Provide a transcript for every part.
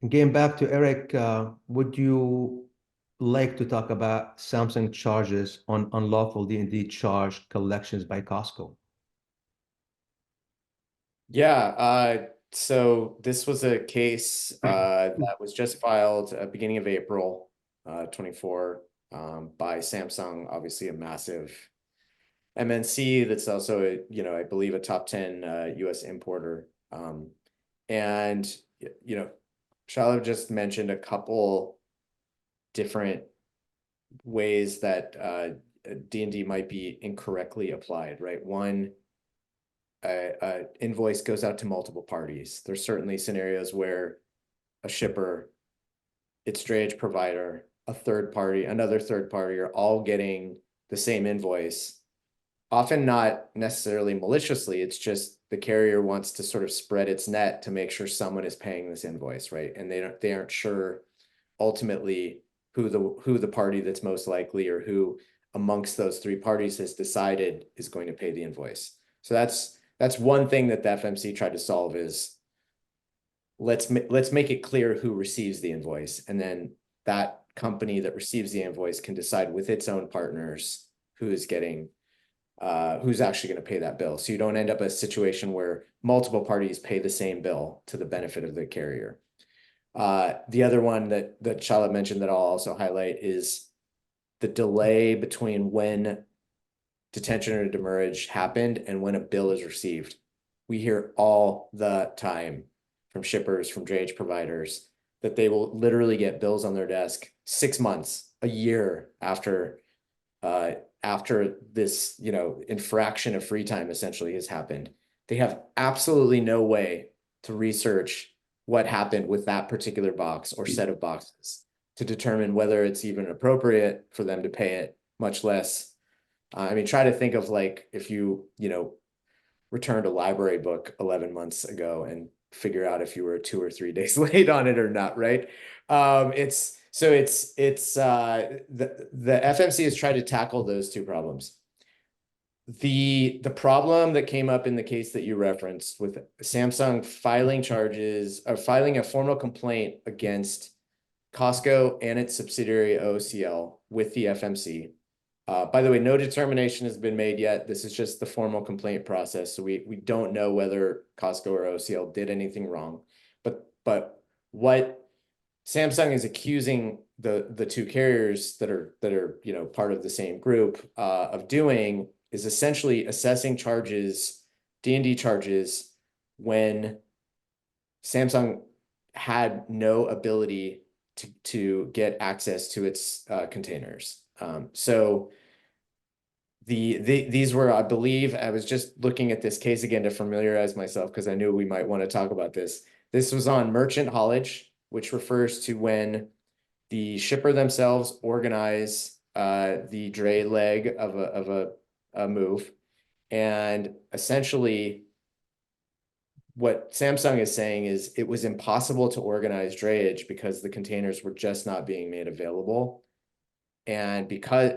Getting back to Eric, would you like to talk about Samsung charges on unlawful D&D charge collections by Costco? Yeah, so this was a case that was just filed at beginning of April 24 by Samsung, obviously a massive MNC that's also I believe a top 10 US importer. And Shalabh just mentioned a couple different ways that D&D might be incorrectly applied, right? One, a invoice goes out to multiple parties. There's certainly scenarios where a shipper, its drayage provider, a third party, another third party are all getting the same invoice, often not necessarily maliciously. It's just the carrier wants to sort of spread its net to make sure someone is paying this invoice, right? And they aren't sure ultimately who the party that's most likely, or who amongst those three parties has decided is going to pay the invoice. So that's one thing that the FMC tried to solve, is let's make it clear who receives the invoice, and then that company that receives the invoice can decide with its own partners who's actually going to pay that bill. So you don't end up in a situation where multiple parties pay the same bill to the benefit of the carrier. The other one that Shalabh mentioned that I'll also highlight is the delay between when detention or demurrage happened and when a bill is received. We hear all the time from shippers, from drayage providers, that they will literally get bills on their desk 6 months, a year after this, infraction of free time essentially has happened. They have absolutely no way to research what happened with that particular box or set of boxes to determine whether it's even appropriate for them to pay it, much less. Try to think of, like, if you returned a library book 11 months ago and figure out if you were 2 or 3 days late on it or not, right? The FMC has tried to tackle those two problems. The problem that came up in the case that you referenced, with Samsung filing charges or filing a formal complaint against COSCO and its subsidiary OCL with the FMC. By the way, no determination has been made yet. This is just the formal complaint process. So we don't know whether COSCO or OCL did anything wrong. But what Samsung is accusing the two carriers that are part of the same group of doing is essentially assessing charges, D&D charges, when Samsung had no ability to get access to its containers. So these were, I believe, I was just looking at this case again to familiarize myself because I knew we might want to talk about this. This was on merchant haulage, which refers to when the shipper themselves organize the dray leg of a move. And essentially what Samsung is saying is it was impossible to organize drayage because the containers were just not being made available. And because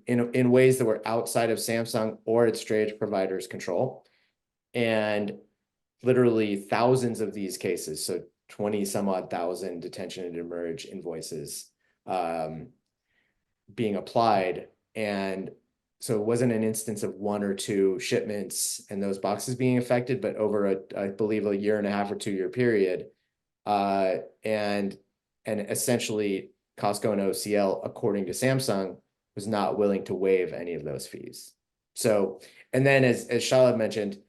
in ways that were outside of Samsung or its drayage provider's control. And literally thousands of these cases, so 20 some odd thousand detention and demurrage invoices being applied. And so it wasn't an instance of 1 or 2 shipments and those boxes being affected, but over I believe, a 1.5 or 2 year period. And essentially COSCO and OCL, according to Samsung, was not willing to waive any of those fees. So, and then as Shalabh mentioned,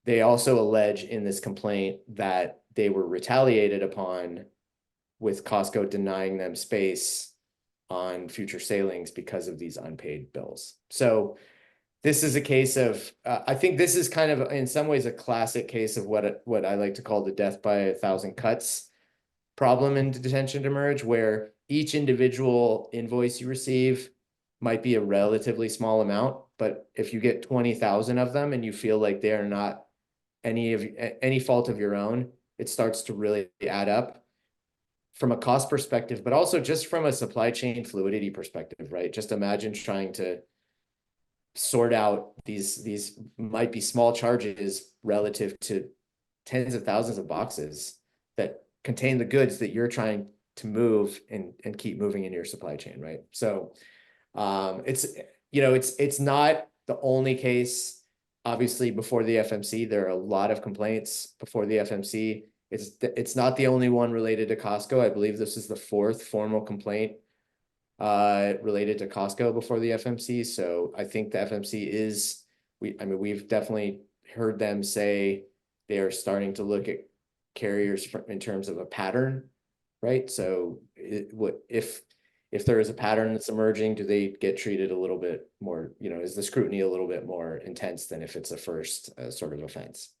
they also allege in this complaint that they were retaliated upon with COSCO denying them space on future sailings because of these unpaid bills. So this is a case of, I think this is kind of, in some ways, a classic case of what I like to call the death by 1,000 cuts problem in detention demurrage, where each individual invoice you receive might be a relatively small amount, but if you get 20,000 of them and you feel like they are not any fault of your own, it starts to really add up from a cost perspective, but also just from a supply chain fluidity perspective, right? Just imagine trying to sort out these might be small charges relative to tens of thousands of boxes that contain the goods that you're trying to move and keep moving in your supply chain, right? So it's, it's not the only case. Obviously, before the FMC, there are a lot of complaints before the FMC. It's not the only one related to Costco. I believe this is the fourth formal complaint related to Costco before the FMC. So I think the FMC is, we've definitely heard them say they are starting to look at carriers in terms of a pattern, right? So if there is a pattern that's emerging, do they get treated a little bit more, is the scrutiny a little bit more intense than if it's a first sort of offense?